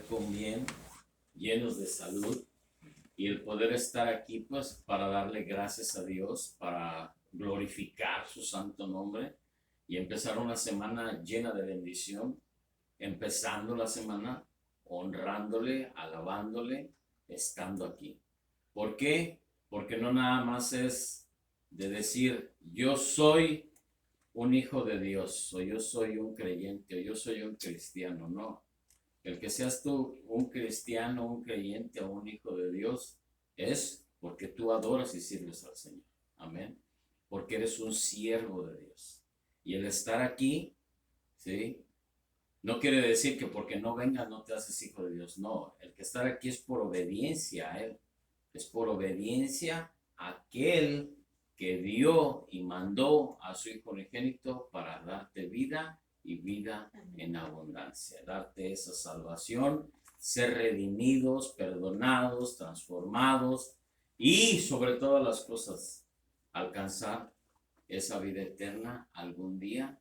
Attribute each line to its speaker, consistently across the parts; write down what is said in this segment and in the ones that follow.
Speaker 1: con bien, llenos de salud y el poder estar aquí pues para darle gracias a Dios, para glorificar su santo nombre y empezar una semana llena de bendición, empezando la semana honrándole, alabándole, estando aquí. ¿Por qué? Porque no nada más es de decir yo soy un hijo de Dios, o yo soy un creyente, o yo soy un cristiano, no. El que seas tú un cristiano, un creyente o un hijo de Dios es porque tú adoras y sirves al Señor. Amén. Porque eres un siervo de Dios. Y el estar aquí, ¿sí? No quiere decir que porque no vengas no te haces hijo de Dios. No, el que estar aquí es por obediencia a Él. Es por obediencia a aquel que dio y mandó a su Hijo unigénito para darte vida y vida en abundancia, darte esa salvación, ser redimidos, perdonados, transformados y sobre todas las cosas, alcanzar esa vida eterna algún día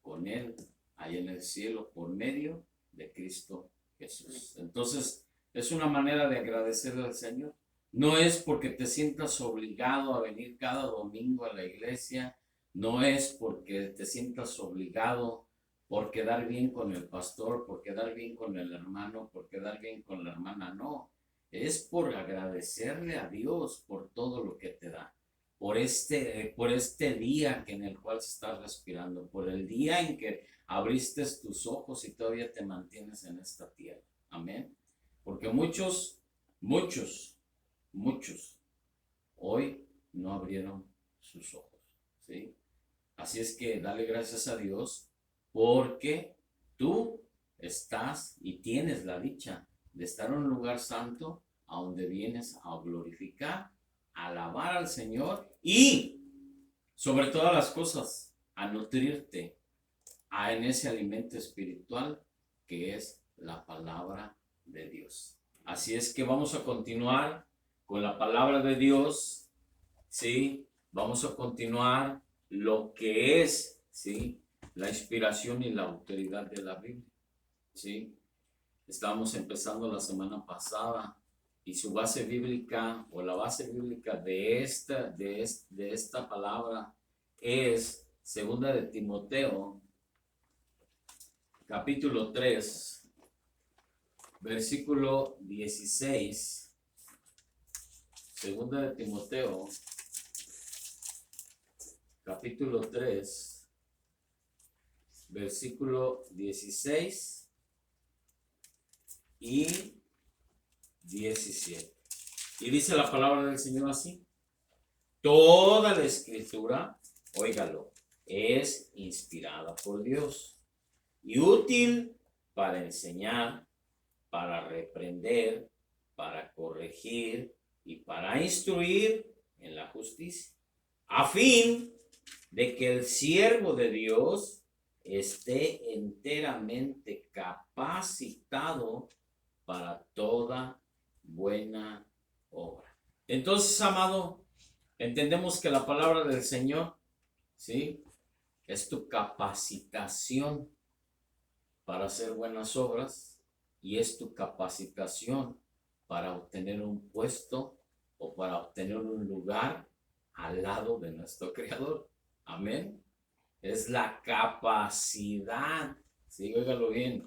Speaker 1: con Él, allá en el cielo, por medio de Cristo Jesús. Entonces, es una manera de agradecerle al Señor. No es porque te sientas obligado a venir cada domingo a la iglesia, no es porque te sientas obligado por quedar bien con el pastor, por quedar bien con el hermano, por quedar bien con la hermana, no. Es por agradecerle a Dios por todo lo que te da, por este día en el cual estás respirando, por el día en que abriste tus ojos y todavía te mantienes en esta tierra. Amén. Porque muchos hoy no abrieron sus ojos, ¿sí? Así es que dale gracias a Dios porque tú estás y tienes la dicha de estar en un lugar santo a donde vienes a glorificar, a alabar al Señor y sobre todas las cosas a nutrirte en ese alimento espiritual que es la palabra de Dios. Así es que vamos a continuar con la palabra de Dios, ¿sí? Vamos a continuar lo que es, ¿sí? La inspiración y la autoridad de la Biblia, ¿sí? Estábamos empezando la semana pasada y su base bíblica o la base bíblica de esta palabra es segunda de Timoteo, capítulo 3, versículo 16. Segunda de Timoteo, capítulo 3, versículo 16 y 17. Y dice la palabra del Señor así: toda la escritura, óigalo, es inspirada por Dios y útil para enseñar, para reprender, para corregir y para instruir en la justicia, a fin de que el siervo de Dios esté enteramente capacitado para toda buena obra. Entonces, amado, entendemos que la palabra del Señor, ¿sí? Es tu capacitación para hacer buenas obras y es tu capacitación para obtener un puesto o para obtener un lugar al lado de nuestro Creador. Amén. Es la capacidad, ¿sí? Óigalo bien,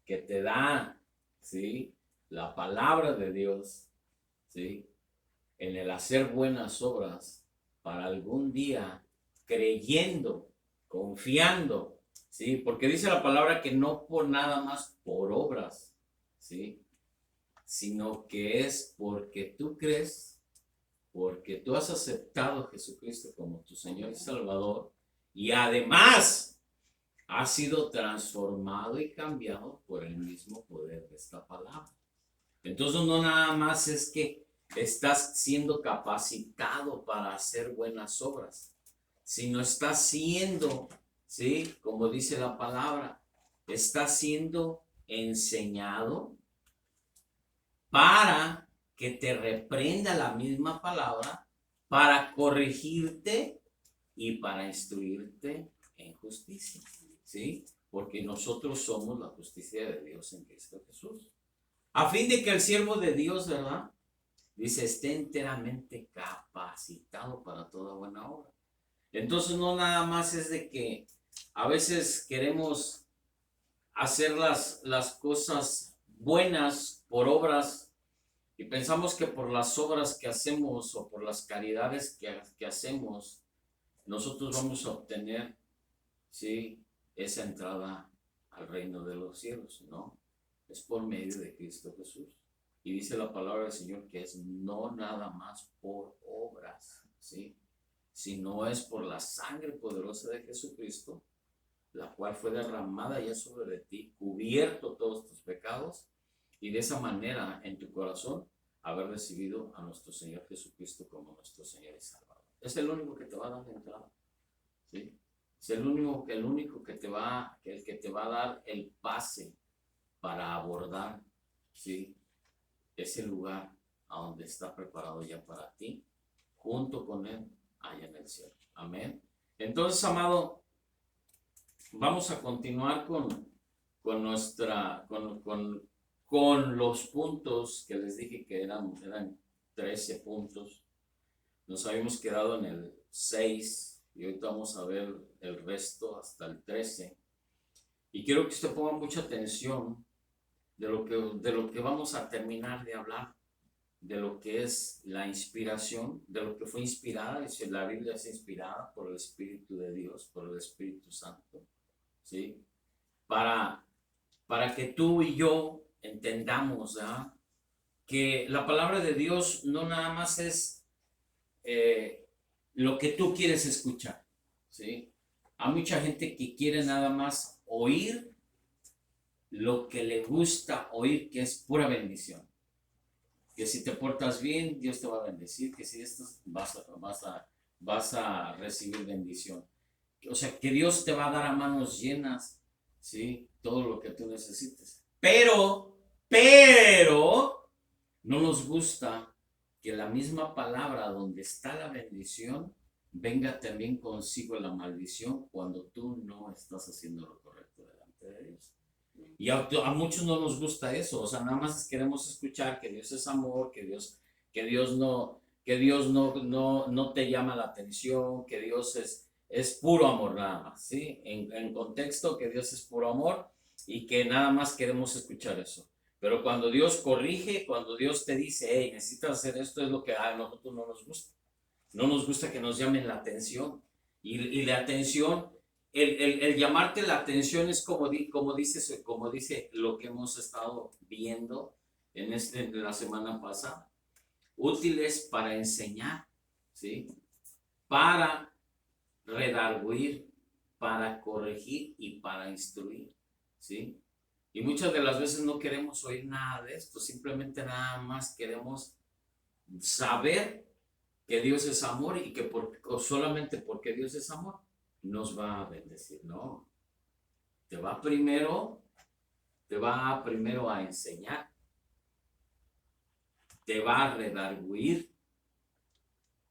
Speaker 1: que te da, ¿sí? La palabra de Dios, ¿sí? En el hacer buenas obras para algún día, creyendo, confiando, ¿sí? Porque dice la palabra que no por nada más por obras, ¿sí? Sino que es porque tú crees, porque tú has aceptado a Jesucristo como tu Señor y Salvador, y además has sido transformado y cambiado por el mismo poder de esta palabra. Entonces no nada más es que estás siendo capacitado para hacer buenas obras, sino estás siendo, ¿sí? Como dice la palabra, estás siendo enseñado para que te reprenda la misma palabra, para corregirte y para instruirte en justicia, ¿sí? Porque nosotros somos la justicia de Dios en Cristo Jesús. A fin de que el siervo de Dios, ¿verdad? Dice, esté enteramente capacitado para toda buena obra. Entonces no nada más es de que a veces queremos hacer las cosas buenas por obras y pensamos que por las obras que hacemos o por las caridades que hacemos, nosotros vamos a obtener, ¿sí?, esa entrada al reino de los cielos, ¿no? Es por medio de Cristo Jesús. Y dice la palabra del Señor que es no nada más por obras, ¿sí?, sino es por la sangre poderosa de Jesucristo, la cual fue derramada ya sobre ti, cubierto todos tus pecados, y de esa manera en tu corazón haber recibido a nuestro Señor Jesucristo como nuestro Señor y Salvador. Es el único que te va a dar la entrada, ¿sí? Es el único que te va, el que te va a dar el pase para abordar, ¿sí?, ese lugar a donde está preparado ya para ti, junto con Él allá en el cielo. Amén. Entonces, amado, vamos a continuar con con los puntos que les dije que eran 13 puntos. Nos habíamos quedado en el 6 y ahorita vamos a ver el resto hasta el 13. Y quiero que usted ponga mucha atención de lo que vamos a terminar de hablar, de lo que es la inspiración, de lo que fue inspirada. Dice, la Biblia es inspirada por el Espíritu de Dios, por el Espíritu Santo, ¿sí? Para que tú y yo entendamos, ¿verdad?, que la palabra de Dios no nada más es lo que tú quieres escuchar, ¿sí? Hay mucha gente que quiere nada más oír lo que le gusta oír, que es pura bendición. Que si te portas bien, Dios te va a bendecir, que si esto vas a recibir bendición. O sea, que Dios te va a dar a manos llenas, ¿sí?, todo lo que tú necesites. Pero, no nos gusta que la misma palabra donde está la bendición venga también consigo la maldición cuando tú no estás haciendo lo correcto delante de Dios. Y a muchos no nos gusta eso, o sea, nada más queremos escuchar que Dios es amor, que Dios no te llama la atención, que Dios es puro amor nada más, ¿sí? En contexto, que Dios es puro amor y que nada más queremos escuchar eso. Pero cuando Dios corrige, cuando Dios te dice, hey, necesitas hacer esto, es lo que a nosotros no nos gusta. No nos gusta que nos llamen la atención. Y la atención, el llamarte la atención es como dice lo que hemos estado viendo en la semana pasada. Útiles para enseñar, ¿sí?, para redarguir, para corregir y para instruir, ¿sí? Y muchas de las veces no queremos oír nada de esto, simplemente nada más queremos saber que Dios es amor y que solamente porque Dios es amor nos va a bendecir. No, te va primero a enseñar, te va a redarguir,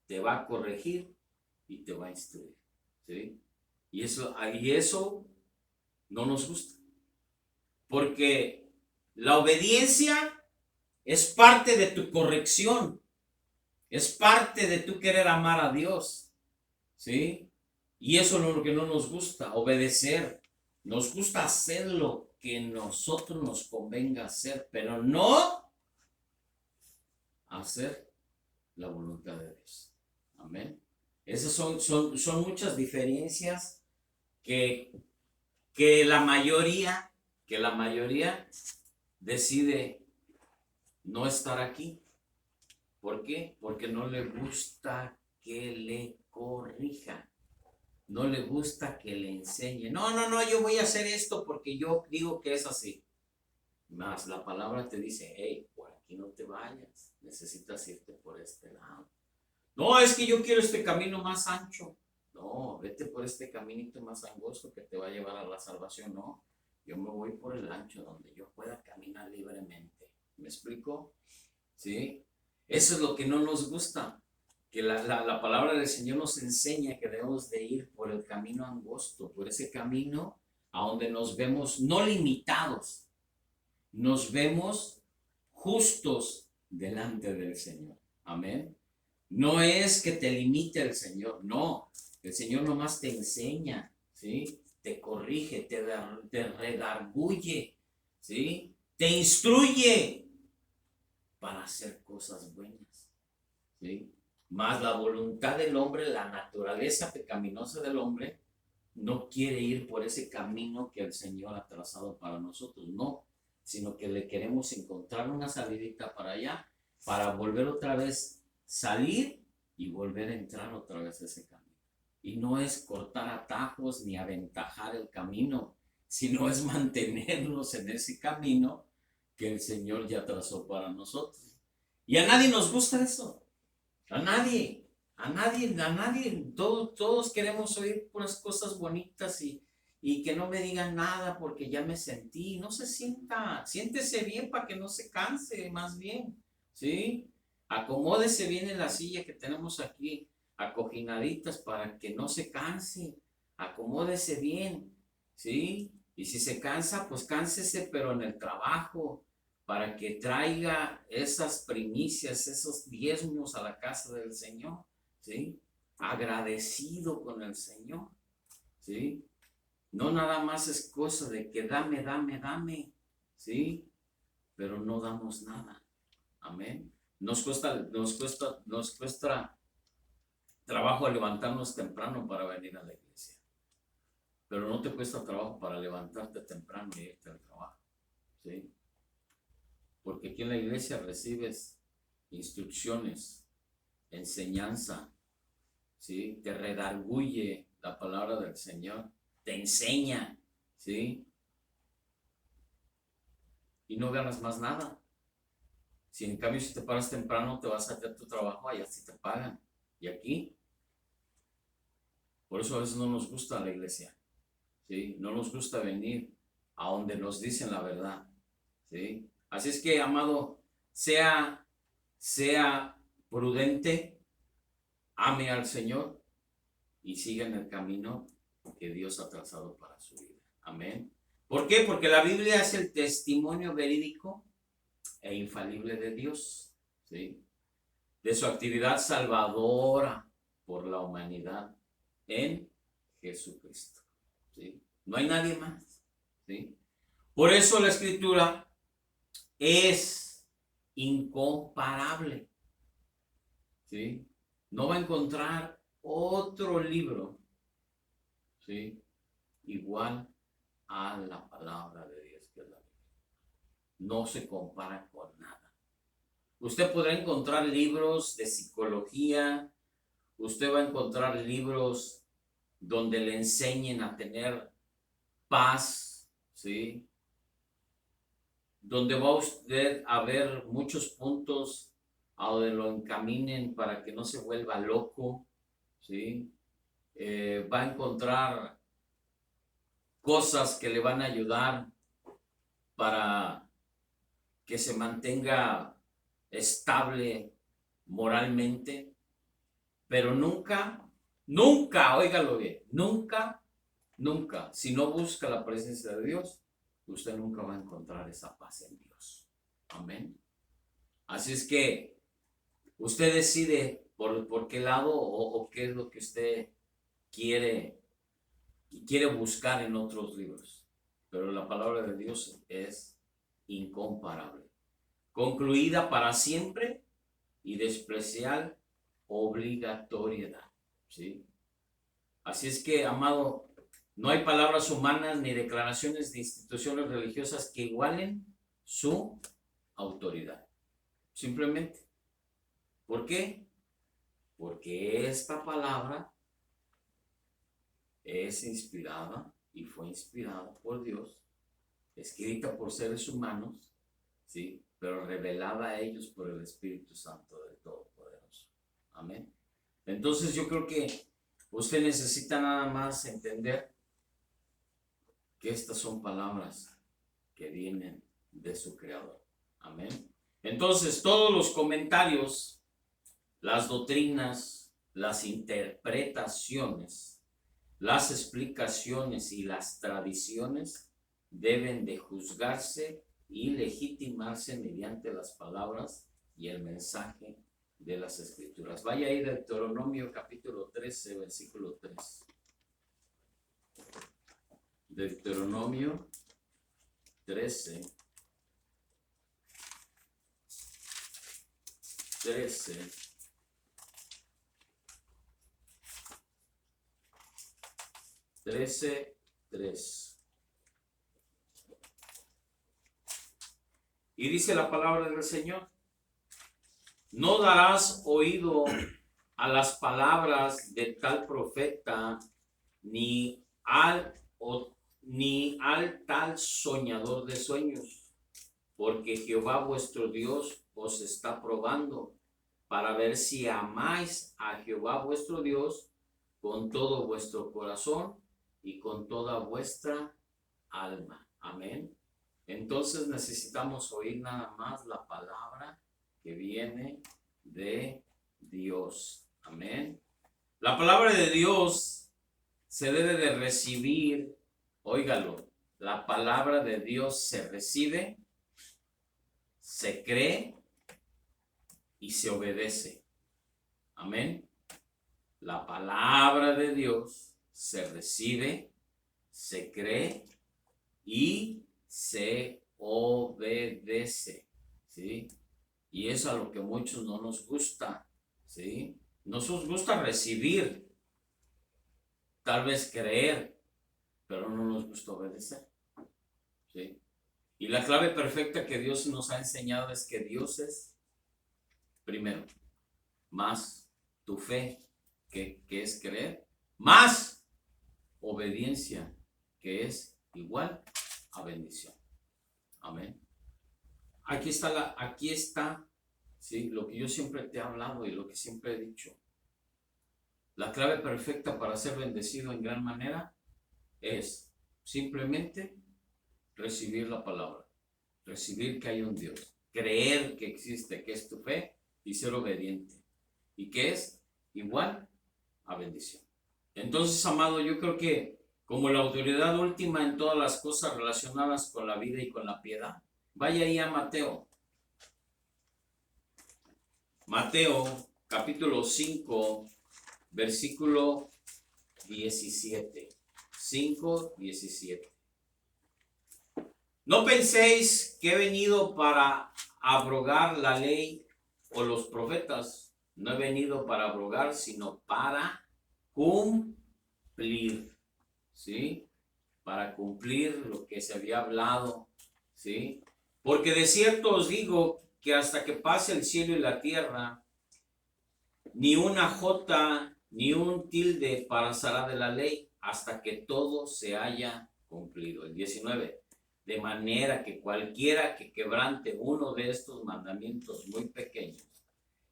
Speaker 1: te va a corregir y te va a instruir, ¿sí? Y eso no nos gusta, porque la obediencia es parte de tu corrección, es parte de tu querer amar a Dios, ¿sí? Y eso es lo que no nos gusta, obedecer. Nos gusta hacer lo que nosotros nos convenga hacer, pero no hacer la voluntad de Dios. Amén. Esas son muchas diferencias que la mayoría decide no estar aquí. ¿Por qué? Porque no le gusta que le corrija. No le gusta que le enseñe. No, yo voy a hacer esto porque yo digo que es así. Más la palabra te dice, hey, por aquí no te vayas. Necesitas irte por este lado. No, es que yo quiero este camino más ancho. No, vete por este caminito más angosto que te va a llevar a la salvación. No, yo me voy por el ancho donde yo pueda caminar libremente. ¿Me explico? ¿Sí? Eso es lo que no nos gusta, que la palabra del Señor nos enseña que debemos de ir por el camino angosto, por ese camino a donde nos vemos no limitados, nos vemos justos delante del Señor. Amén. No es que te limite el Señor, no. El Señor nomás te enseña, ¿sí? Te corrige, te redarguye, ¿sí? Te instruye para hacer cosas buenas, ¿sí? Más la voluntad del hombre, la naturaleza pecaminosa del hombre, no quiere ir por ese camino que el Señor ha trazado para nosotros, no, sino que le queremos encontrar una salidita para allá, para volver otra vez salir y volver a entrar otra vez a ese camino. Y no es cortar atajos ni aventajar el camino, sino es mantenernos en ese camino que el Señor ya trazó para nosotros. Y a nadie nos gusta eso, a nadie. Todos queremos oír puras cosas bonitas y que no me digan nada porque ya me sentí. No se sienta, siéntese bien para que no se canse, más bien, ¿sí? Acomódese bien en la silla que tenemos aquí, acojinaditas para que no se canse. Acomódese bien, ¿sí? Y si se cansa, pues cánsese, pero en el trabajo, para que traiga esas primicias, esos diezmos a la casa del Señor. ¿Sí? Agradecido con el Señor, ¿sí? No nada más es cosa de que dame, ¿sí? Pero no damos nada, amén. Nos cuesta trabajo levantarnos temprano para venir a la iglesia, pero no te cuesta trabajo para levantarte temprano y irte al trabajo, ¿sí? Porque aquí en la iglesia recibes instrucciones, enseñanza, ¿sí? Te redarguye la palabra del Señor, te enseña, ¿sí? Y no ganas más nada. Si en cambio si te paras temprano te vas a hacer tu trabajo, allá sí te pagan. Y aquí, por eso a veces no nos gusta la iglesia, ¿sí? No nos gusta venir a donde nos dicen la verdad, ¿sí? Así es que, amado, sea prudente, ame al Señor y siga en el camino que Dios ha trazado para su vida. Amén. ¿Por qué? Porque la Biblia es el testimonio verídico e infalible de Dios, ¿sí? De su actividad salvadora por la humanidad en Jesucristo, ¿sí? No hay nadie más, ¿sí? Por eso la Escritura es incomparable, ¿sí? No va a encontrar otro libro, ¿sí? Igual a la palabra de Dios, que es la Biblia. No se compara con nada. Usted podrá encontrar libros de psicología, usted va a encontrar libros donde le enseñen a tener paz, ¿sí? Donde va usted a ver muchos puntos a donde lo encaminen para que no se vuelva loco, ¿sí? Va a encontrar cosas que le van a ayudar para que se mantenga estable moralmente, pero nunca, óigalo bien, nunca, si no busca la presencia de Dios, usted nunca va a encontrar esa paz en Dios. Amén. Así es que usted decide por qué lado o qué es lo que usted quiere buscar en otros libros. Pero la palabra de Dios es incomparable, concluida para siempre y de especial obligatoriedad, ¿sí? Así es que, amado, no hay palabras humanas ni declaraciones de instituciones religiosas que igualen su autoridad. Simplemente. ¿Por qué? Porque esta palabra es inspirada y fue inspirada por Dios, escrita por seres humanos, ¿sí? Pero revelada a ellos por el Espíritu Santo del Todopoderoso. Amén. Entonces yo creo que usted necesita nada más entender que estas son palabras que vienen de su Creador. Amén. Entonces todos los comentarios, las doctrinas, las interpretaciones, las explicaciones y las tradiciones deben de juzgarse y legitimarse mediante las palabras y el mensaje de las Escrituras. Vaya ahí Deuteronomio capítulo 13, versículo 3. Deuteronomio 13, 3. Y dice la palabra del Señor: no darás oído a las palabras de tal profeta, ni al tal soñador de sueños, porque Jehová vuestro Dios os está probando para ver si amáis a Jehová vuestro Dios con todo vuestro corazón y con toda vuestra alma. Amén. Entonces necesitamos oír nada más la palabra que viene de Dios. Amén. La palabra de Dios se debe de recibir. Óigalo, la palabra de Dios se recibe, se cree y se obedece. Amén. La palabra de Dios se recibe, se cree y se obedece. ¿Sí? Y es a lo que muchos no nos gusta. ¿Sí? Nos gusta recibir, tal vez creer, pero no nos gusta obedecer. ¿Sí? Y la clave perfecta que Dios nos ha enseñado es que Dios es, primero, más tu fe, que es creer, más obediencia, que es igual a bendición. Amén. Aquí está, ¿sí? Lo que yo siempre te he hablado y lo que siempre he dicho. La clave perfecta para ser bendecido en gran manera es simplemente recibir la palabra, recibir que hay un Dios, creer que existe, que es tu fe, y ser obediente, y que es igual a bendición. Entonces, amado, yo creo que como la autoridad última en todas las cosas relacionadas con la vida y con la piedad, vaya ahí a Mateo. Mateo capítulo 5, versículo 17. 5:17. No penséis que he venido para abrogar la ley o los profetas. No he venido para abrogar, sino para cumplir. ¿Sí? Para cumplir lo que se había hablado. ¿Sí? Porque de cierto os digo que hasta que pase el cielo y la tierra, ni una jota ni un tilde pasará de la ley hasta que todo se haya cumplido. El 19. De manera que cualquiera que quebrante uno de estos mandamientos muy pequeños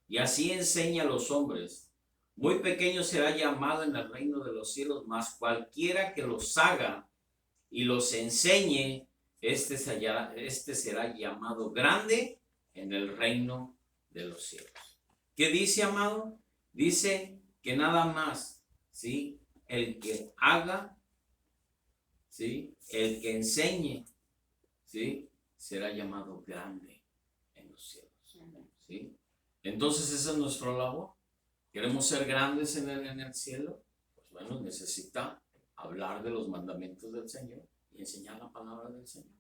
Speaker 1: y así enseña a los hombres, muy pequeño será llamado en el reino de los cielos, mas cualquiera que los haga y los enseñe, este será llamado grande en el reino de los cielos. ¿Qué dice, amado? Dice que nada más, ¿sí? El que haga, ¿sí? El que enseñe, ¿sí? Será llamado grande en los cielos. ¿Sí? Entonces esa es nuestra labor. ¿Queremos ser grandes en el cielo? Pues bueno, necesita hablar de los mandamientos del Señor y enseñar la palabra del Señor.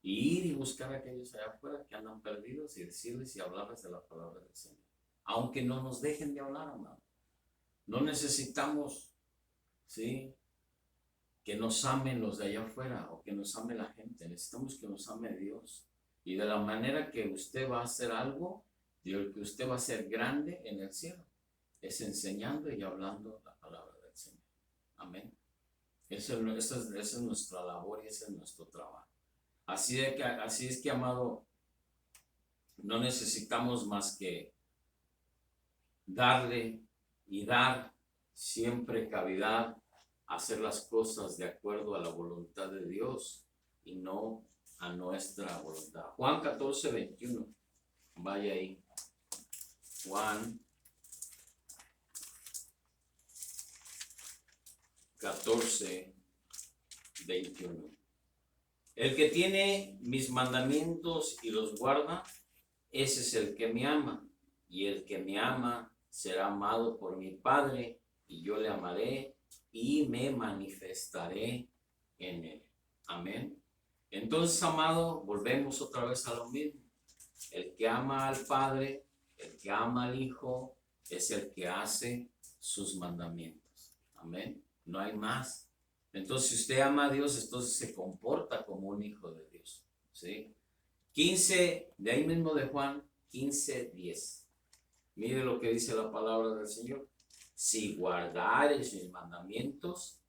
Speaker 1: Y ir y buscar a aquellos allá afuera que andan perdidos y decirles y hablarles de la palabra del Señor. Aunque no nos dejen de hablar, amado. No necesitamos, ¿sí?, que nos amen los de allá afuera o que nos ame la gente. Necesitamos que nos ame Dios. Y de la manera que usted va a hacer algo, de que usted va a ser grande en el cielo, es enseñando y hablando la palabra del Señor. Amén. Esa es nuestra labor y ese es nuestro trabajo. Así es que, amado, no necesitamos más que darle y dar siempre cavidad a hacer las cosas de acuerdo a la voluntad de Dios y no a nuestra voluntad. Juan 14:21. Vaya ahí. Juan 14:21. El que tiene mis mandamientos y los guarda, ese es el que me ama. Y el que me ama será amado por mi Padre, y yo le amaré y me manifestaré en él. Amén. Entonces, amado, volvemos otra vez a lo mismo. El que ama al Padre, el que ama al Hijo, es el que hace sus mandamientos. Amén. No hay más. Entonces, si usted ama a Dios, entonces se comporta como un hijo de Dios. ¿Sí? 15, de ahí mismo de Juan, 15:10. Mire lo que dice la palabra del Señor. Si guardareis mis mandamientos,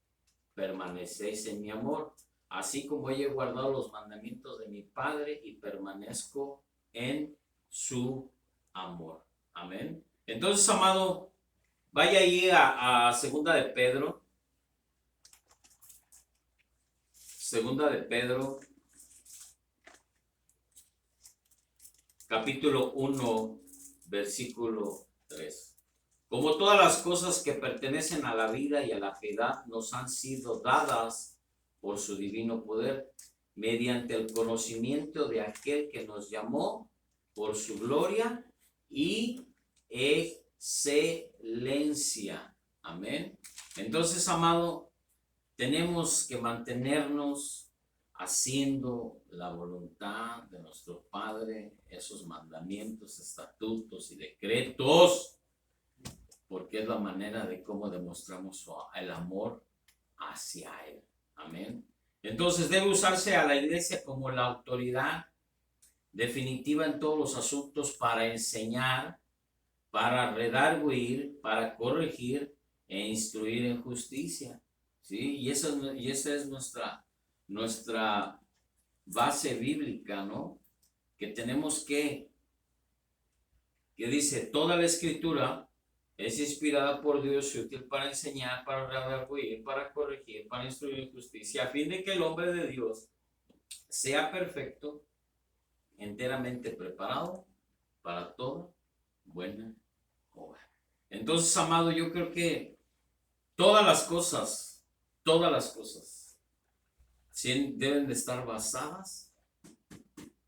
Speaker 1: permanecéis en mi amor, así como yo he guardado los mandamientos de mi Padre y permanezco en su amor. Amén. Entonces, amado, vaya ahí a segunda de Pedro. Segunda de Pedro, capítulo 1, versículo 3. Como todas las cosas que pertenecen a la vida y a la piedad nos han sido dadas por su divino poder, mediante el conocimiento de aquel que nos llamó por su gloria y excelencia. Amén. Entonces, amado, tenemos que mantenernos haciendo la voluntad de nuestro Padre, esos mandamientos, estatutos y decretos, porque es la manera de cómo demostramos el amor hacia Él. Amén. Entonces debe usarse a la iglesia como la autoridad definitiva en todos los asuntos para enseñar, para redarguir, para corregir e instruir en justicia. ¿Sí? Y esa es nuestra base bíblica, ¿no? Que tenemos que dice, toda la escritura es inspirada por Dios y útil para enseñar, para redarguir, para corregir, para instruir en justicia, a fin de que el hombre de Dios sea perfecto, enteramente preparado para toda buena obra. Entonces, amado, yo creo que todas las cosas deben de estar basadas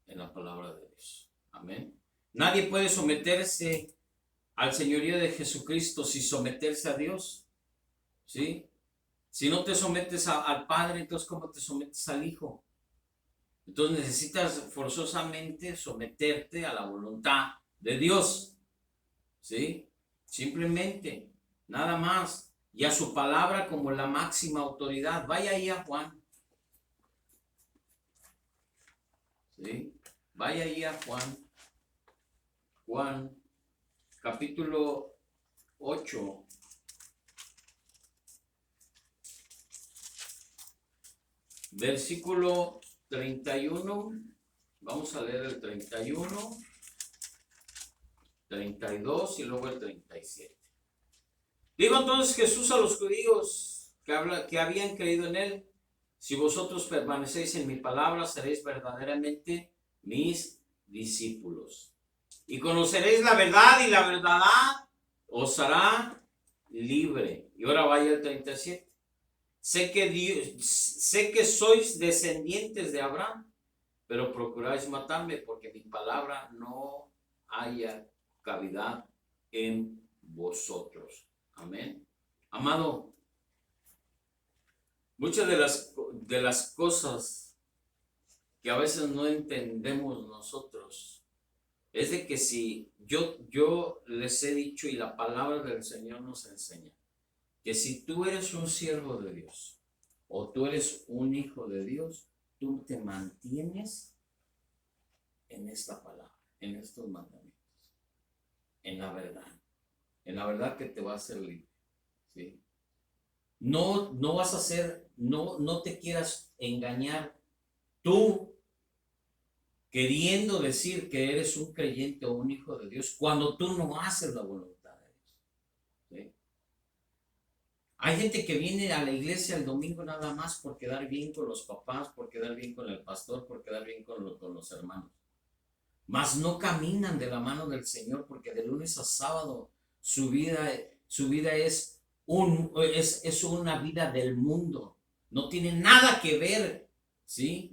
Speaker 1: en la palabra de Dios. Amén. Nadie puede someterse al señorío de Jesucristo sin someterse a Dios. ¿Sí? Si no te sometes al Padre, entonces ¿cómo te sometes al Hijo? Entonces necesitas forzosamente someterte a la voluntad de Dios. ¿Sí? Simplemente, nada más. Y a su palabra como la máxima autoridad. Vaya ahí a Juan. ¿Sí? Vaya ahí a Juan. Juan, capítulo 8. Versículo 31. Vamos a leer el 31, 32 y luego el 37. Dijo entonces Jesús a los judíos que habían creído en él: si vosotros permanecéis en mi palabra, seréis verdaderamente mis discípulos. Y conoceréis la verdad, y la verdad os hará libre. Y ahora vaya el 37. Sé que sois descendientes de Abraham, pero procuráis matarme, porque mi palabra no haya cavidad en vosotros. Amén. Amado, muchas de las cosas que a veces no entendemos nosotros es de que si yo les he dicho, y la palabra del Señor nos enseña, que si tú eres un siervo de Dios o tú eres un hijo de Dios, tú te mantienes en esta palabra, en estos mandamientos, en la verdad que te va a hacer libre. ¿Sí? No vas a hacer, no te quieras engañar tú queriendo decir que eres un creyente o un hijo de Dios cuando tú no haces la voluntad de Dios. ¿Sí? Hay gente que viene a la iglesia el domingo nada más por quedar bien con los papás, por quedar bien con el pastor, por quedar bien con los hermanos. Mas no caminan de la mano del Señor, porque de lunes a sábado su vida es una vida del mundo. No tiene nada que ver, ¿sí?,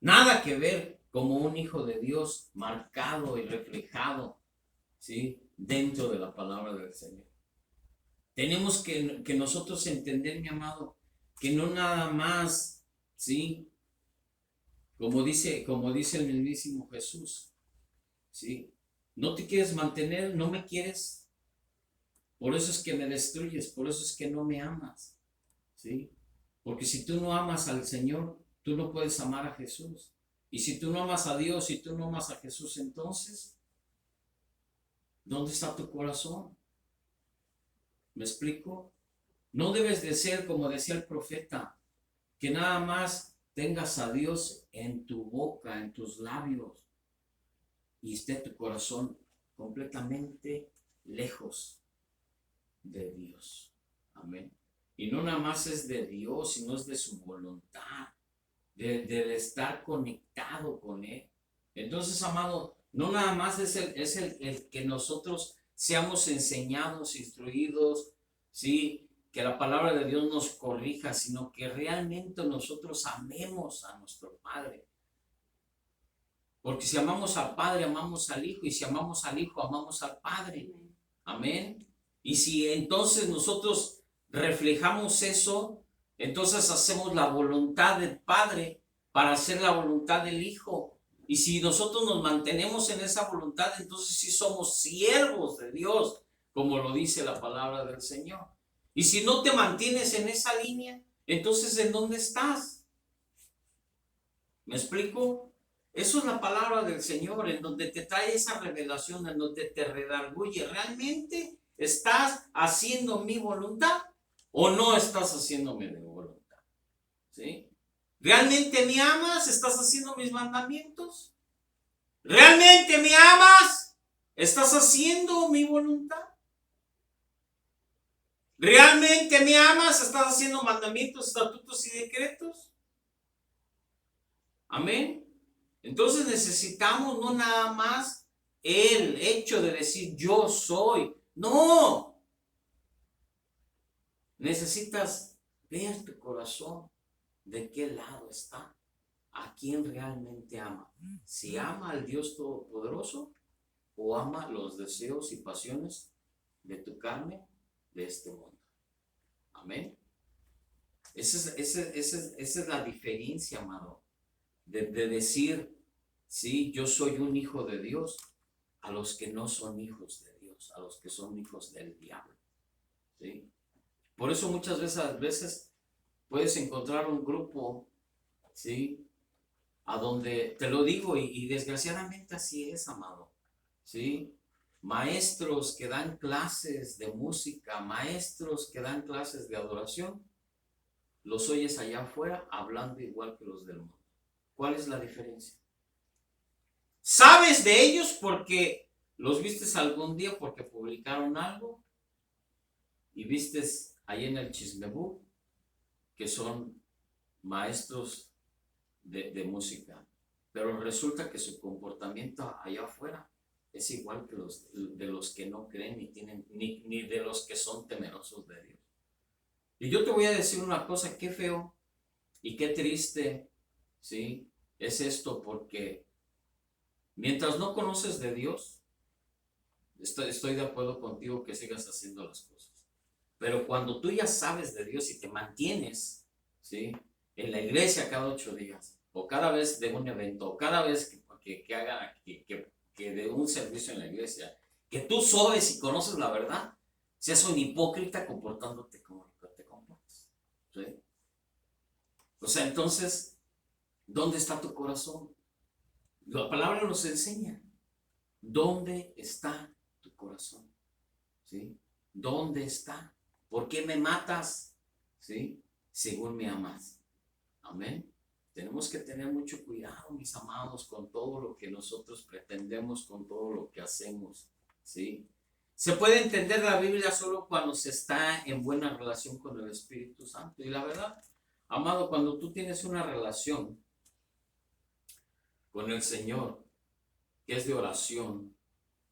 Speaker 1: Nada que ver como un hijo de Dios marcado y reflejado, ¿sí? Dentro de la palabra del Señor. Tenemos que nosotros entender, mi amado, que no nada más, ¿sí? Como dice el mismísimo Jesús, ¿sí? No te quieres mantener, no me quieres, por eso es que me destruyes, por eso es que no me amas, ¿sí? Porque si tú no amas al Señor, tú no puedes amar a Jesús. Y si tú no amas a Dios y tú no amas a Jesús, entonces, ¿dónde está tu corazón? ¿Me explico? No debes de ser, como decía el profeta, que nada más tengas a Dios en tu boca, en tus labios, y esté tu corazón completamente lejos de Dios. Amén. Y no nada más es de Dios, sino es de su voluntad, de estar conectado con Él. Entonces, amado, no nada más es el que nosotros seamos enseñados, instruidos, ¿sí? Que la palabra de Dios nos corrija, sino que realmente nosotros amemos a nuestro Padre. Porque si amamos al Padre, amamos al Hijo, y si amamos al Hijo, amamos al Padre. Amén. Y si entonces nosotros reflejamos eso, entonces hacemos la voluntad del Padre para hacer la voluntad del Hijo. Y si nosotros nos mantenemos en esa voluntad, entonces sí somos siervos de Dios, como lo dice la palabra del Señor. Y si no te mantienes en esa línea, entonces ¿en dónde estás? ¿Me explico? Eso es la palabra del Señor, en donde te trae esa revelación, en donde te redarguye. ¿Realmente estás haciendo mi voluntad o no estás haciendo mi voluntad? ¿Sí? ¿Realmente me amas? ¿Estás haciendo mis mandamientos? ¿Realmente me amas? ¿Estás haciendo mi voluntad? ¿Realmente me amas? ¿Estás haciendo mandamientos, estatutos y decretos? Amén. Entonces necesitamos no nada más el hecho de decir yo soy. No. Necesitas ver tu corazón de qué lado está. A quién realmente ama. Si ama al Dios Todopoderoso o ama los deseos y pasiones de tu carne, de este mundo. Amén. Esa es la diferencia, amado. De decir, sí, yo soy un hijo de Dios, a los que no son hijos de Dios, a los que son hijos del diablo. ¿Sí? Por eso muchas veces puedes encontrar un grupo, ¿sí? A donde, te lo digo, y desgraciadamente así es, amado, ¿sí? Maestros que dan clases de música, maestros que dan clases de adoración, los oyes allá afuera hablando igual que los del mundo. ¿Cuál es la diferencia? ¿Sabes de ellos porque los vistes algún día porque publicaron algo? Y vistes ahí en el chismebú que son maestros de música. Pero resulta que su comportamiento allá afuera es igual que los que no creen ni tienen, ni de los que son temerosos de Dios. Y yo te voy a decir una cosa, qué feo y qué triste, ¿sí? Es esto, porque mientras no conoces de Dios, estoy de acuerdo contigo que sigas haciendo las cosas. Pero cuando tú ya sabes de Dios y te mantienes, ¿sí? En la iglesia cada 8 días, o cada vez de un evento, o cada vez que de un servicio en la iglesia, que tú sabes y conoces la verdad, seas un hipócrita comportándote como te comportas. ¿Sí? O sea, entonces, ¿dónde está tu corazón? La palabra nos enseña. ¿Dónde está tu corazón? ¿Sí? ¿Dónde está? ¿Por qué me matas? ¿Sí? Según me amas. Amén. Tenemos que tener mucho cuidado, mis amados, con todo lo que nosotros pretendemos, con todo lo que hacemos. ¿Sí? Se puede entender la Biblia solo cuando se está en buena relación con el Espíritu Santo. Y la verdad, amado, cuando tú tienes una relación con el Señor, que es de oración,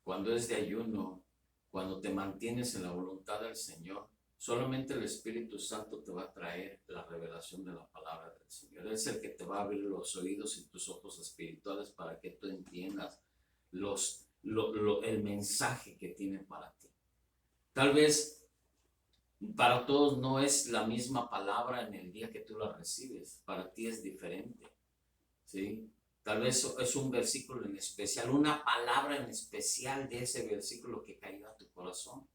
Speaker 1: cuando es de ayuno, cuando te mantienes en la voluntad del Señor, Solamente el Espíritu Santo te va a traer la revelación de la palabra del Señor. Es el que te va a abrir los oídos y tus ojos espirituales para que tú entiendas el mensaje que tiene para ti. Tal vez para todos no es la misma palabra en el día que tú la recibes. Para ti es diferente, ¿sí? Tal vez es un versículo en especial, una palabra en especial de ese versículo que cayó a tu corazón,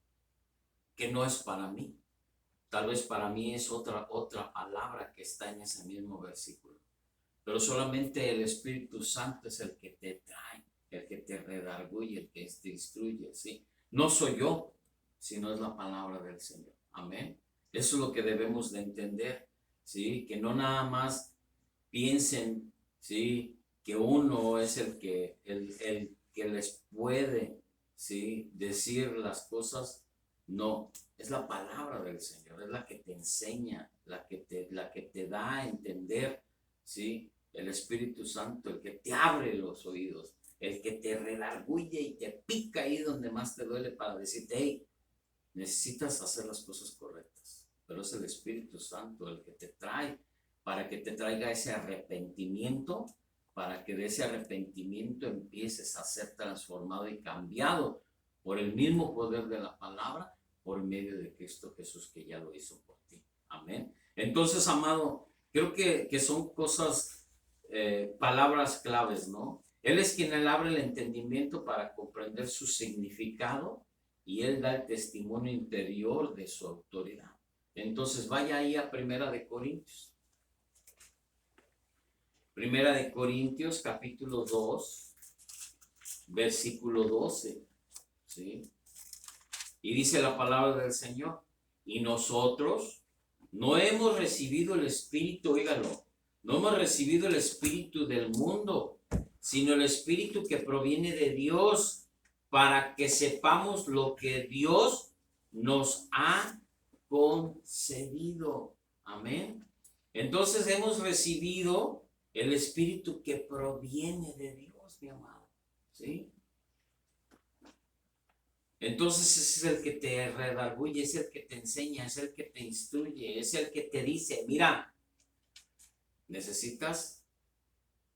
Speaker 1: que no es para mí. Tal vez para mí es otra palabra que está en ese mismo versículo. Pero solamente el Espíritu Santo es el que te trae, el que te redarguye, el que te instruye, ¿sí? No soy yo, sino es la palabra del Señor. Amén. Eso es lo que debemos de entender, ¿sí? Que no nada más piensen, ¿sí? Que uno es el que les puede, ¿sí? Decir las cosas. No, es la palabra del Señor, es la que te enseña, la que te da a entender, ¿sí? El Espíritu Santo, el que te abre los oídos, el que te redarguye y te pica ahí donde más te duele para decirte, hey, necesitas hacer las cosas correctas. Pero es el Espíritu Santo el que te trae, para que te traiga ese arrepentimiento, para que de ese arrepentimiento empieces a ser transformado y cambiado por el mismo poder de la palabra, por medio de Cristo Jesús, que ya lo hizo por ti. Amén. Entonces, amado, creo que son cosas, palabras claves, ¿no? Él es quien le abre el entendimiento para comprender su significado y él da el testimonio interior de su autoridad. Entonces, vaya ahí a Primera de Corintios. Primera de Corintios, capítulo 2, versículo 12, ¿sí? Y dice la palabra del Señor, y nosotros no hemos recibido el Espíritu, oígalo, no hemos recibido el Espíritu del mundo, sino el Espíritu que proviene de Dios, para que sepamos lo que Dios nos ha concedido. Amén. Entonces hemos recibido el Espíritu que proviene de Dios, mi amado, ¿sí? Entonces es el que te redarguye, es el que te enseña, es el que te instruye, es el que te dice, mira, necesitas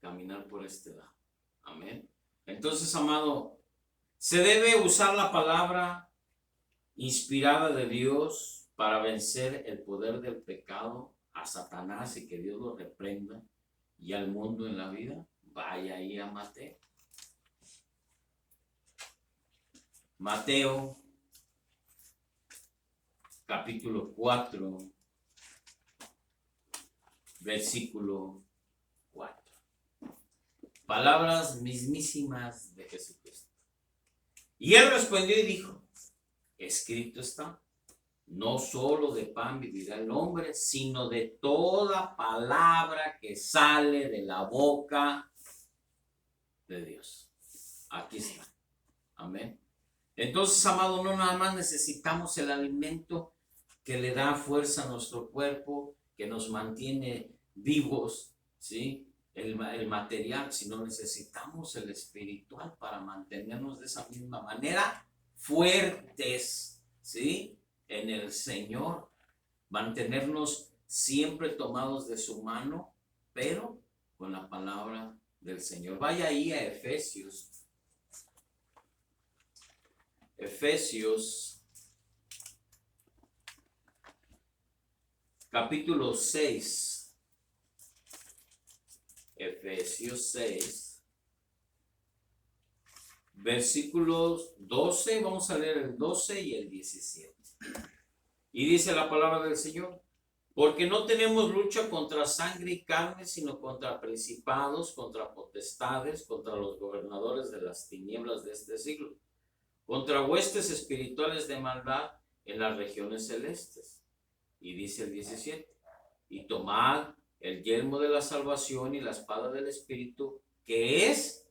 Speaker 1: caminar por este lado. Amén. Entonces, amado, se debe usar la palabra inspirada de Dios para vencer el poder del pecado, a Satanás, y que Dios lo reprenda, y al mundo en la vida. Vaya ahí a Mateo. Mateo, capítulo 4, versículo 4. Palabras mismísimas de Jesucristo. Y él respondió y dijo, escrito está, no solo de pan vivirá el hombre, sino de toda palabra que sale de la boca de Dios. Aquí está. Amén. Entonces, amado, no nada más necesitamos el alimento que le da fuerza a nuestro cuerpo, que nos mantiene vivos, ¿sí? El material, sino necesitamos el espiritual para mantenernos de esa misma manera fuertes, ¿sí? En el Señor, mantenernos siempre tomados de su mano, pero con la palabra del Señor. Vaya ahí a Efesios. Efesios, capítulo 6. Efesios 6, versículos 12, vamos a leer el 12 y el 17. Y dice la palabra del Señor, porque no tenemos lucha contra sangre y carne, sino contra principados, contra potestades, contra los gobernadores de las tinieblas de este siglo, contra huestes espirituales de maldad en las regiones celestes. Y dice el 17, y tomad el yelmo de la salvación y la espada del Espíritu, que es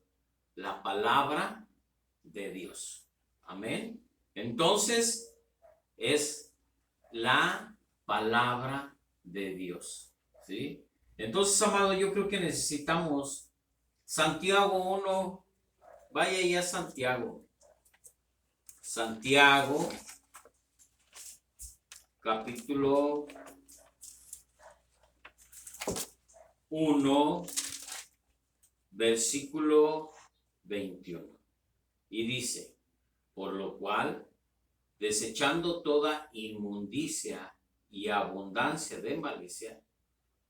Speaker 1: la palabra de Dios. Amén. Entonces, es la palabra de Dios, ¿sí? Entonces, amado, yo creo que necesitamos Santiago 1, vaya ya Santiago. Santiago, capítulo 1, versículo 21. Y dice, por lo cual, desechando toda inmundicia y abundancia de malicia,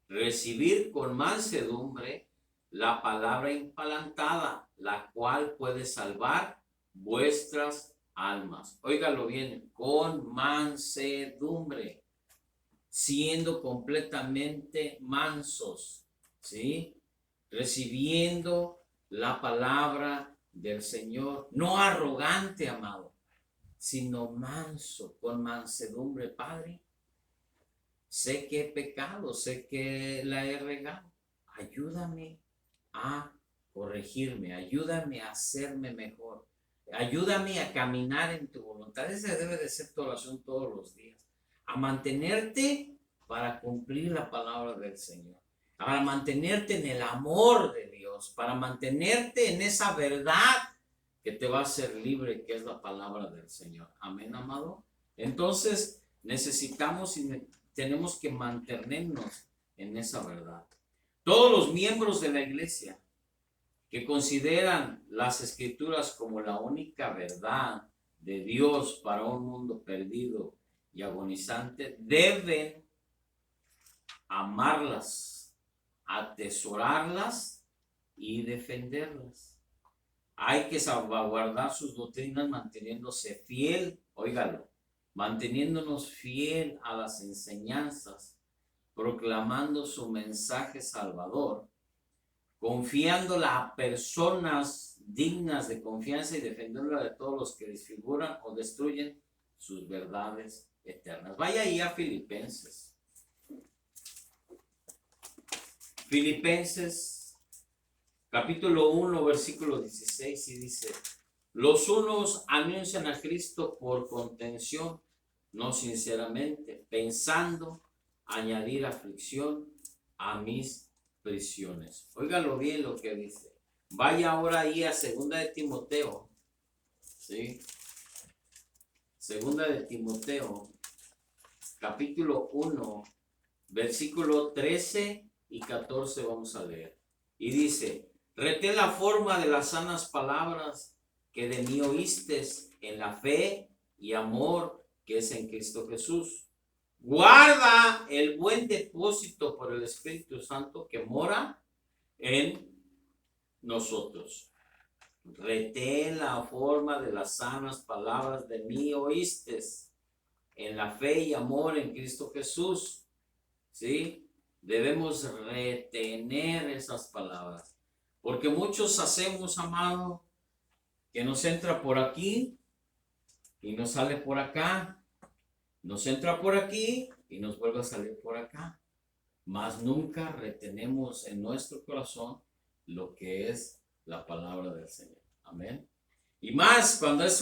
Speaker 1: recibir con mansedumbre la palabra implantada, la cual puede salvar vuestras almas. Óigalo bien, con mansedumbre, siendo completamente mansos, ¿sí? Recibiendo la palabra del Señor, no arrogante, amado, sino manso, con mansedumbre. Padre, sé que he pecado, sé que la he regado. Ayúdame a corregirme, ayúdame a hacerme mejor, ayúdame a caminar en tu voluntad. Esa debe de ser tu oración todos los días, a mantenerte para cumplir la palabra del Señor, para mantenerte en el amor de Dios, para mantenerte en esa verdad que te va a hacer libre, que es la palabra del Señor. Amén, amado. Entonces necesitamos y tenemos que mantenernos en esa verdad. Todos los miembros de la iglesia que consideran las escrituras como la única verdad de Dios para un mundo perdido y agonizante, deben amarlas, atesorarlas y defenderlas. Hay que salvaguardar sus doctrinas manteniéndose fiel, óigalo, manteniéndonos fiel a las enseñanzas, proclamando su mensaje salvador, confiándola a personas dignas de confianza y defendiéndola de todos los que desfiguran o destruyen sus verdades eternas. Vaya ahí a Filipenses. Filipenses, capítulo 1, versículo 16, y dice, los unos anuncian a Cristo por contención, no sinceramente, pensando añadir aflicción a mis prisiones. Óigalo bien lo que dice. Vaya ahora ahí a segunda de Timoteo, ¿sí? Segunda de Timoteo, capítulo 1, versículo 13 y 14 vamos a leer. Y dice, retén la forma de las sanas palabras que de mí oístes en la fe y amor que es en Cristo Jesús. Guarda el buen depósito por el Espíritu Santo que mora en nosotros. Retén la forma de las sanas palabras de mí oístes en la fe y amor en Cristo Jesús. ¿Sí? Debemos retener esas palabras. Porque muchos hacemos, amado, que nos entra por aquí y nos sale por acá. Nos entra por aquí y nos vuelve a salir por acá. Mas nunca retenemos en nuestro corazón lo que es la palabra del Señor. Amén. Y más cuando es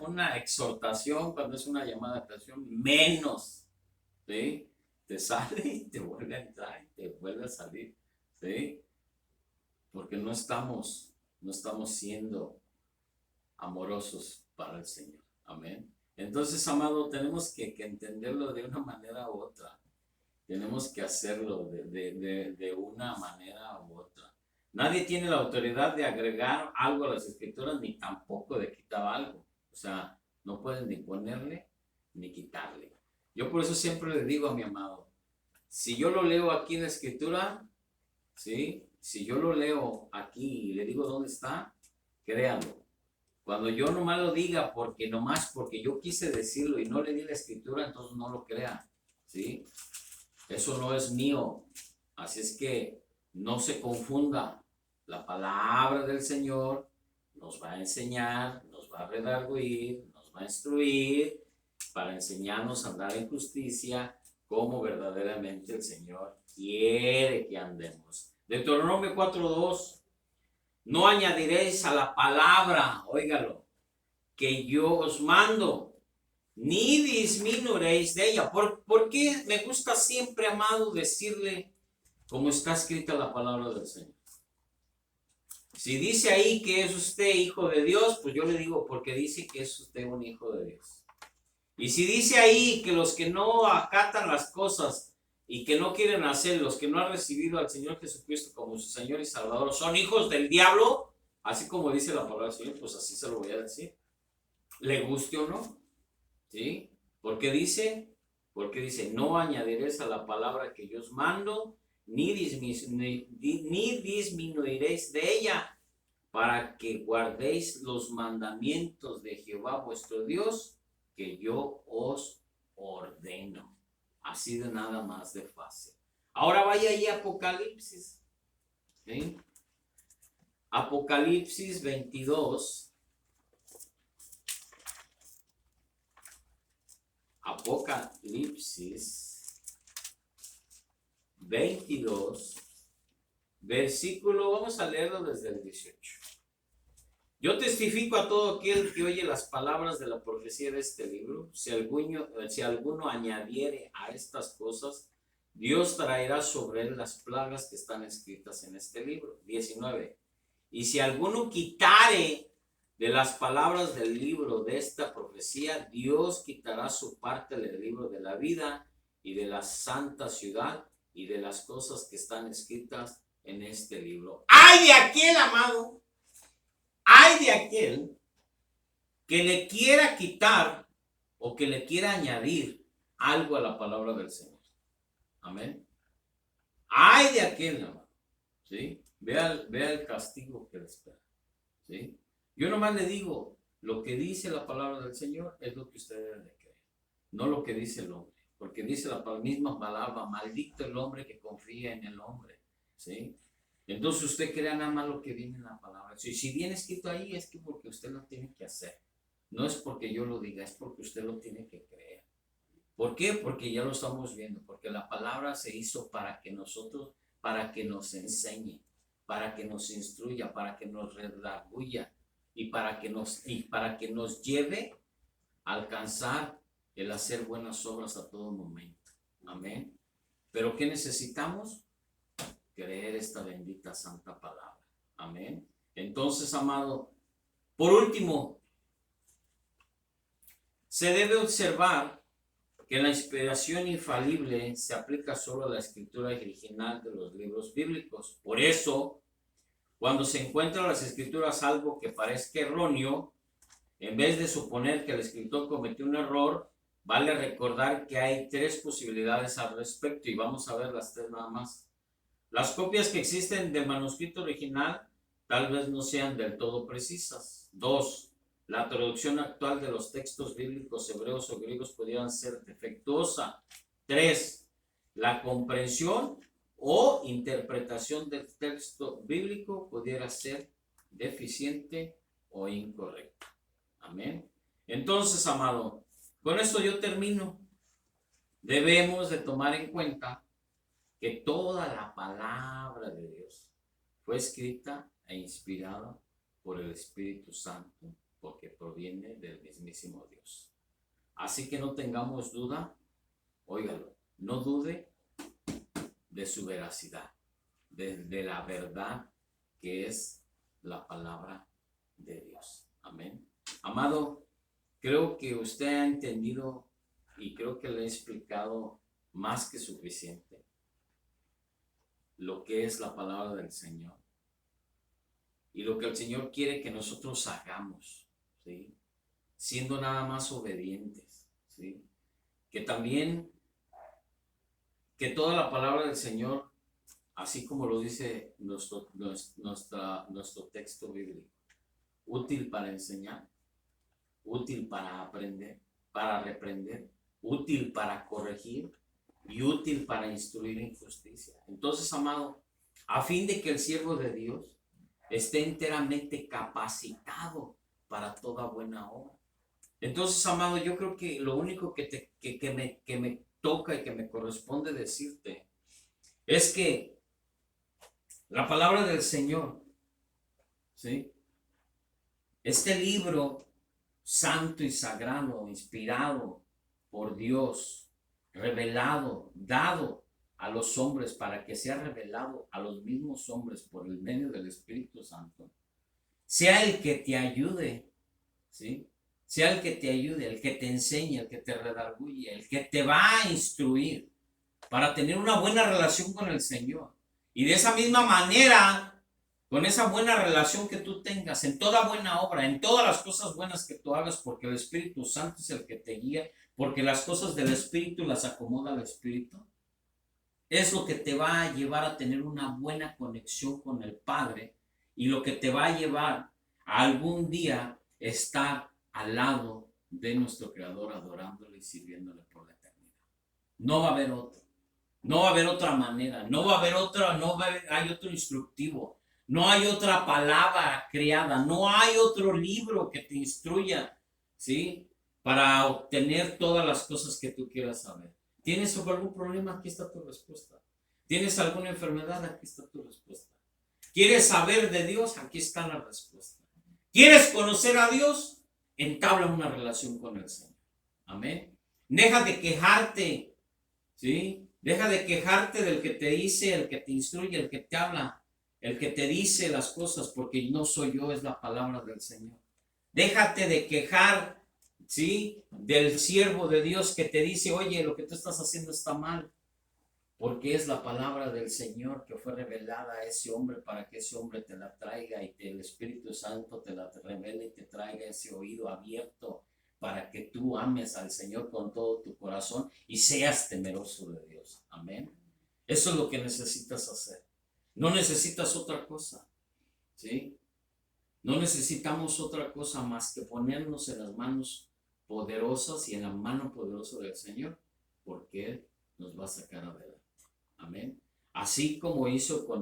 Speaker 1: una exhortación, cuando es una llamada de atención, menos. ¿Sí? Te sale y te vuelve a entrar y te vuelve a salir. ¿Sí? Porque no estamos siendo amorosos para el Señor. Amén. Entonces, amado, tenemos que entenderlo de una manera u otra. Tenemos que hacerlo de una manera u otra. Nadie tiene la autoridad de agregar algo a las escrituras, ni tampoco de quitar algo. O sea, no pueden ni ponerle ni quitarle. Yo por eso siempre le digo a mi amado, si yo lo leo aquí en la escritura, ¿sí? Si yo lo leo aquí y le digo dónde está, créanlo. Cuando yo nomás lo diga porque yo quise decirlo y no le di la escritura, entonces no lo crean, ¿sí? Eso no es mío. Así es que no se confunda. La palabra del Señor nos va a enseñar, nos va a redarguir, nos va a instruir para enseñarnos a andar en justicia como verdaderamente el Señor quiere que andemos. Deuteronomio 4:2. No añadiréis a la palabra, óigalo, que yo os mando, ni disminuiréis de ella. ¿Por qué me gusta siempre, amado, decirle como está escrita la palabra del Señor? Si dice ahí que es usted hijo de Dios, pues yo le digo porque dice que es usted un hijo de Dios. Y si dice ahí que los que no acatan las cosas y que no quieren hacer, los que no han recibido al Señor Jesucristo como su Señor y Salvador, son hijos del diablo, así como dice la palabra del Señor, pues así se lo voy a decir. Le guste o no, ¿sí? ¿Por qué dice? Porque dice, no añadiréis a la palabra que yo os mando, ni disminuiréis de ella, para que guardéis los mandamientos de Jehová vuestro Dios, que yo os ordeno. Así de nada más de fácil. Ahora vaya ahí a Apocalipsis. ¿Sí? Apocalipsis 22. Apocalipsis 22, versículo, vamos a leerlo desde el 18. Yo testifico a todo aquel que oye las palabras de la profecía de este libro, si alguno añadiere a estas cosas, Dios traerá sobre él las plagas que están escritas en este libro. 19. Y si alguno quitare de las palabras del libro de esta profecía, Dios quitará su parte del libro de la vida y de la santa ciudad y de las cosas que están escritas en este libro. ¡Ay de aquel, amado! ¡Ay de aquel que le quiera quitar o que le quiera añadir algo a la palabra del Señor! Amén. ¡Ay de aquel, amado! ¿Sí? Vea el castigo que le espera. ¿Sí? Yo nomás le digo, lo que dice la palabra del Señor es lo que usted debe de creer, no lo que dice el hombre, porque dice la misma palabra, maldito el hombre que confía en el hombre, ¿sí? Entonces usted crea nada más lo que viene en la palabra. Si viene escrito ahí es que porque usted lo tiene que hacer, no es porque yo lo diga, es porque usted lo tiene que creer. ¿Por qué? Porque ya lo estamos viendo, porque la palabra se hizo para que nosotros, para que nos enseñe, para que nos instruya, para que nos redarguya, y para que nos lleve a alcanzar el hacer buenas obras a todo momento. Amén. Pero ¿qué necesitamos? Creer esta bendita santa palabra. Amén. Entonces, amado, por último, se debe observar que la inspiración infalible se aplica solo a la escritura original de los libros bíblicos. Por eso, cuando se encuentra en las escrituras algo que parezca erróneo, en vez de suponer que el escritor cometió un error, vale recordar que hay tres posibilidades al respecto y vamos a ver las tres nada más. Las copias que existen del manuscrito original tal vez no sean del todo precisas. 2. La traducción actual de los textos bíblicos hebreos o griegos pudieran ser defectuosa. 3. La comprensión o interpretación del texto bíblico pudiera ser deficiente o incorrecta. Amén. Entonces, amado, con esto yo termino. Debemos de tomar en cuenta que toda la palabra de Dios fue escrita e inspirada por el Espíritu Santo, porque proviene del mismísimo Dios. Así que no tengamos duda, óigalo, no dude de su veracidad, de la verdad que es la palabra de Dios. Amén. Amado, creo que usted ha entendido y creo que le he explicado más que suficiente lo que es la palabra del Señor y lo que el Señor quiere que nosotros hagamos, ¿sí? Siendo nada más obedientes, ¿sí? Que también, que toda la palabra del Señor, así como lo dice nuestro texto bíblico, útil para enseñar, útil para aprender, para reprender, útil para corregir y útil para instruir en justicia. Entonces, amado, a fin de que el siervo de Dios esté enteramente capacitado para toda buena obra. Entonces, amado, yo creo que lo único que me toca y que me corresponde decirte es que la palabra del Señor, ¿sí? Este libro santo y sagrado, inspirado por Dios, revelado, dado a los hombres para que sea revelado a los mismos hombres por el medio del Espíritu Santo, sea el que te ayude, ¿sí? sea el que te ayude, el que te enseñe, el que te redarguye, el que te va a instruir para tener una buena relación con el Señor. Y de esa misma manera, con esa buena relación que tú tengas en toda buena obra, en todas las cosas buenas que tú hagas, porque el Espíritu Santo es el que te guía, porque las cosas del Espíritu las acomoda el Espíritu, es lo que te va a llevar a tener una buena conexión con el Padre y lo que te va a llevar a algún día estar al lado de nuestro Creador adorándole y sirviéndole por la eternidad. No va a haber otro. No va a haber otra manera, no va a haber otra, hay otro instructivo, no hay otra palabra creada, no hay otro libro que te instruya, ¿sí? Para obtener todas las cosas que tú quieras saber. ¿Tienes algún problema? Aquí está tu respuesta. ¿Tienes alguna enfermedad? Aquí está tu respuesta. ¿Quieres saber de Dios? Aquí está la respuesta. ¿Quieres conocer a Dios? Entabla una relación con el Señor. Amén. Deja de quejarte, ¿sí? Deja de quejarte del que te dice, el que te instruye, el que te habla, el que te dice las cosas, porque no soy yo, es la palabra del Señor. Déjate de quejar, ¿sí? Del siervo de Dios que te dice, oye, lo que tú estás haciendo está mal, porque es la palabra del Señor que fue revelada a ese hombre para que ese hombre te la traiga y el Espíritu Santo te la revele y te traiga ese oído abierto para que tú ames al Señor con todo tu corazón y seas temeroso de Dios. Amén. Eso es lo que necesitas hacer. No necesitas otra cosa, ¿sí? No necesitamos otra cosa más que ponernos en las manos poderosas y en la mano poderosa del Señor, porque Él nos va a sacar adelante. Amén. Así como hizo con